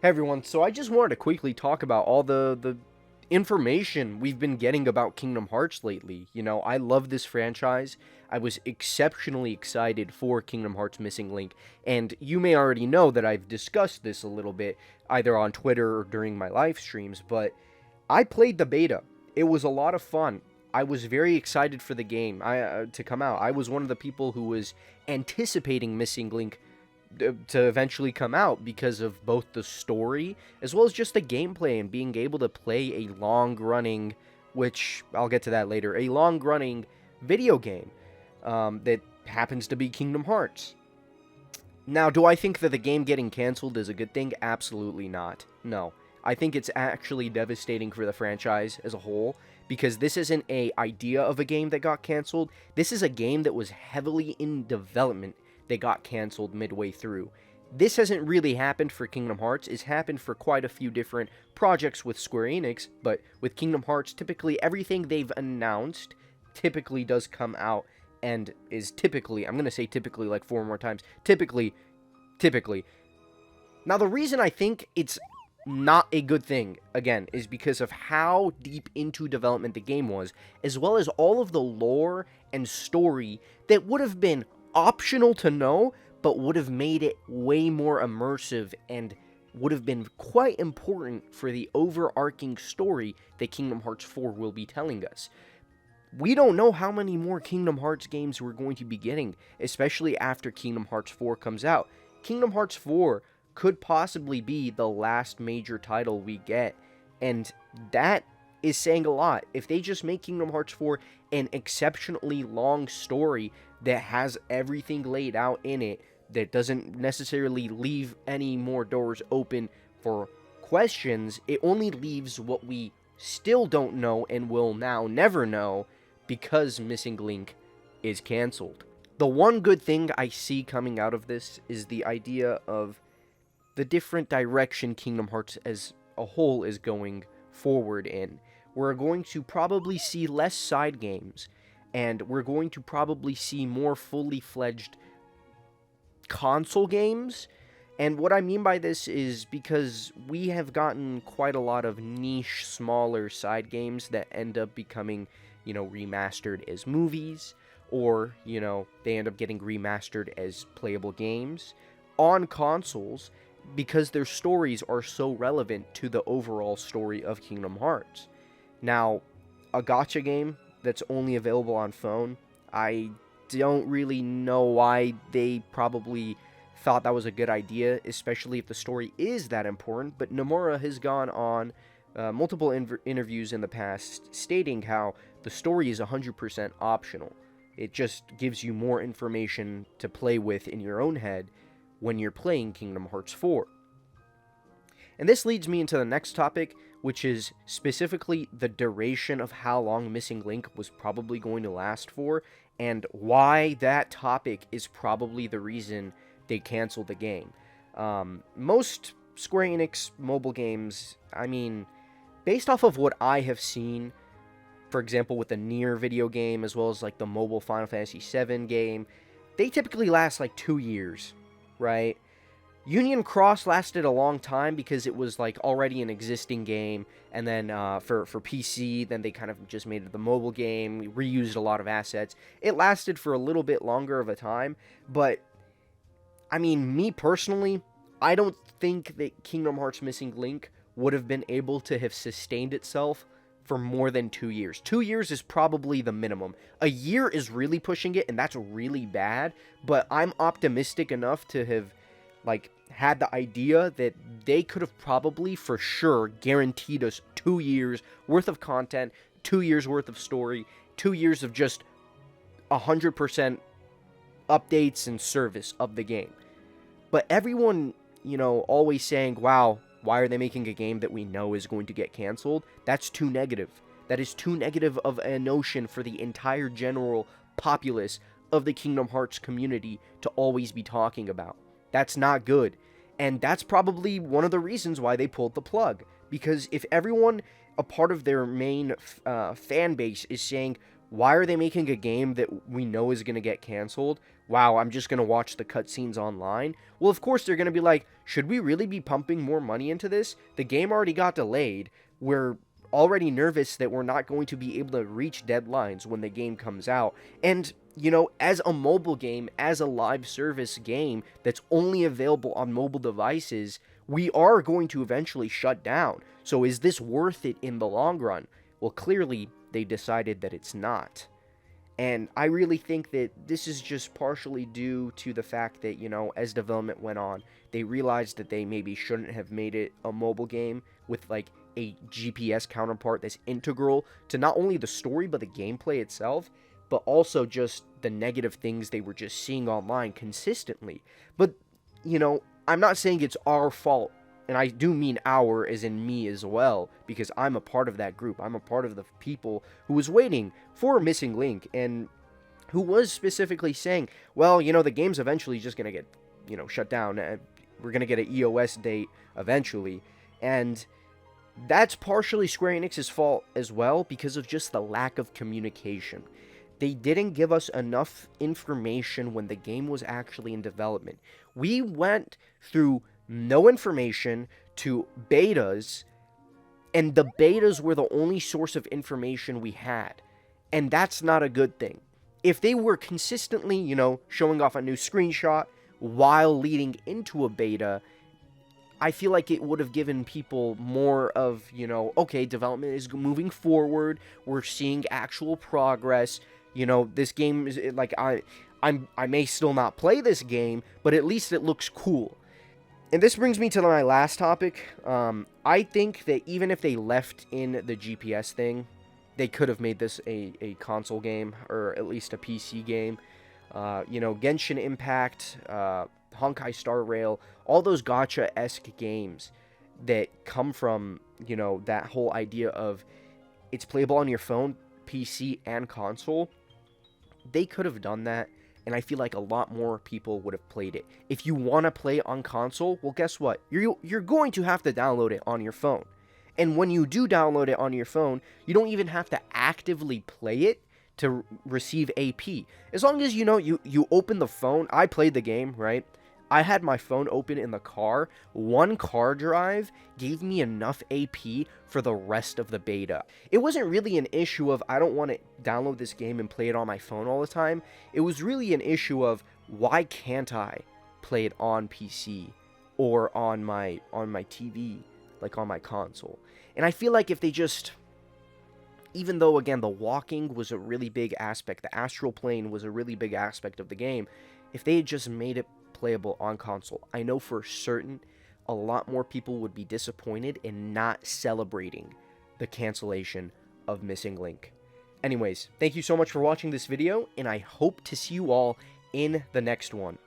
Hey everyone, so I just wanted to quickly talk about all the information we've been getting about Kingdom Hearts lately. I love this franchise. I was exceptionally excited for Kingdom Hearts Missing Link, and you may already know that I've discussed this a little bit, either on Twitter or during my live streams, but I played the beta. It was a lot of fun. I was very excited for the game to come out. I was one of the people who was anticipating Missing Link to eventually come out because of both the story as well as just the gameplay and being able to play a long running, which I'll get to that later, a long running video game that happens to be Kingdom Hearts. Now, do I think that the game getting canceled is a good thing? Absolutely not. No. I think it's actually devastating for the franchise as a whole, because this isn't an idea of a game that got canceled. This is a game that was heavily in development that got canceled midway through. This hasn't really happened for Kingdom Hearts. It's happened for quite a few different projects with Square Enix, but with Kingdom Hearts, typically everything they've announced typically does come out and is typically, I'm going to say typically like 4 more times, typically. Now, the reason I think it's not a good thing, again, is because of how deep into development the game was, as well as all of the lore and story that would have been optional to know, but would have made it way more immersive and would have been quite important for the overarching story that Kingdom Hearts 4 will be telling us. We don't know how many more Kingdom Hearts games we're going to be getting, especially after Kingdom Hearts 4 comes out. Kingdom Hearts 4 could possibly be the last major title we get, and that is saying a lot. If they just make Kingdom Hearts 4 an exceptionally long story that has everything laid out in it, that doesn't necessarily leave any more doors open for questions, it only leaves what we still don't know and will now never know because Missing Link is canceled. The one good thing I see coming out of this is the idea of the different direction Kingdom Hearts as a whole is going forward in. We're going to probably see less side games, and we're going to probably see more fully fledged console games. And what I mean by this is because we have gotten quite a lot of niche, smaller side games that end up becoming, remastered as movies, or, they end up getting remastered as playable games on consoles because their stories are so relevant to the overall story of Kingdom Hearts. Now, a gacha game that's only available on phone, I don't really know why they probably thought that was a good idea, especially if the story is that important, but Nomura has gone on multiple interviews in the past stating how the story is 100% optional. It just gives you more information to play with in your own head when you're playing Kingdom Hearts 4. And this leads me into the next topic, which is specifically the duration of how long Missing Link was probably going to last for, and why that topic is probably the reason they canceled the game. Most Square Enix mobile games, based off of what I have seen, for example, with the Nier video game, as well as like the mobile Final Fantasy VII game, they typically last like 2 years, right? Union Cross lasted a long time because it was like already an existing game, and then for PC, then they kind of just made it the mobile game, reused a lot of assets. It lasted for a little bit longer of a time, but me personally, I don't think that Kingdom Hearts Missing Link would have been able to have sustained itself for more than 2 years. 2 years is probably the minimum. A year is really pushing it, and that's really bad, but I'm optimistic enough to have had the idea that they could have probably for sure guaranteed us 2 years worth of content, 2 years worth of story, 2 years of just 100% updates and service of the game. But everyone, always saying, wow, why are they making a game that we know is going to get canceled? That's too negative. That is too negative of a notion for the entire general populace of the Kingdom Hearts community to always be talking about. That's not good. And that's probably one of the reasons why they pulled the plug. Because if everyone, a part of their main fan base, is saying, Why are they making a game that we know is going to get canceled? Wow, I'm just going to watch the cutscenes online. Well, of course, they're going to be like, should we really be pumping more money into this? The game already got delayed. We're already nervous that we're not going to be able to reach deadlines when the game comes out. And, you know, as a mobile game, as a live service game that's only available on mobile devices, we are going to eventually shut down. So is this worth it in the long run? Well, clearly, they decided that it's not. And I really think that this is just partially due to the fact that, you know, as development went on, they realized that they maybe shouldn't have made it a mobile game with, like, a GPS counterpart that's integral to not only the story, but the gameplay itself, but also just the negative things they were just seeing online consistently. But, you know, I'm not saying it's our fault. And I do mean our as in me as well, because I'm a part of that group. I'm a part of the people who was waiting for a Missing Link and who was specifically saying, well, you know, the game's eventually just going to get, you know, shut down. We're going to get an EOS date eventually. And that's partially Square Enix's fault as well because of just the lack of communication. They didn't give us enough information when the game was actually in development. We went through no information to betas, and the betas were the only source of information we had. And that's not a good thing. If they were consistently, you know, showing off a new screenshot while leading into a beta, I feel like it would have given people more of, you know, okay, development is moving forward, we're seeing actual progress, you know, this game is, like, I may still not play this game, but at least it looks cool. And this brings me to my last topic. I think that even if they left in the GPS thing, they could have made this a console game, or at least a PC game. You know, Genshin Impact, Honkai Star Rail, all those gacha-esque games that come from, you know, that whole idea of it's playable on your phone, PC, and console. They could have done that. And I feel like a lot more people would have played it. If you want to play on console, well, guess what? You're going to have to download it on your phone. And when you do download it on your phone, you don't even have to actively play it to receive AP. As long as, you know, you open the phone. I played the game, right? I had my phone open in the car. One car drive gave me enough AP for the rest of the beta. It wasn't really an issue of I don't want to download this game and play it on my phone all the time. It was really an issue of why can't I play it on PC or on my TV, like on my console. And I feel like if they just, even though again the walking was a really big aspect, the astral plane was a really big aspect of the game, if they had just made it playable on console, I know for certain a lot more people would be disappointed in not celebrating the cancellation of Missing Link. Anyways, thank you so much for watching this video, and I hope to see you all in the next one.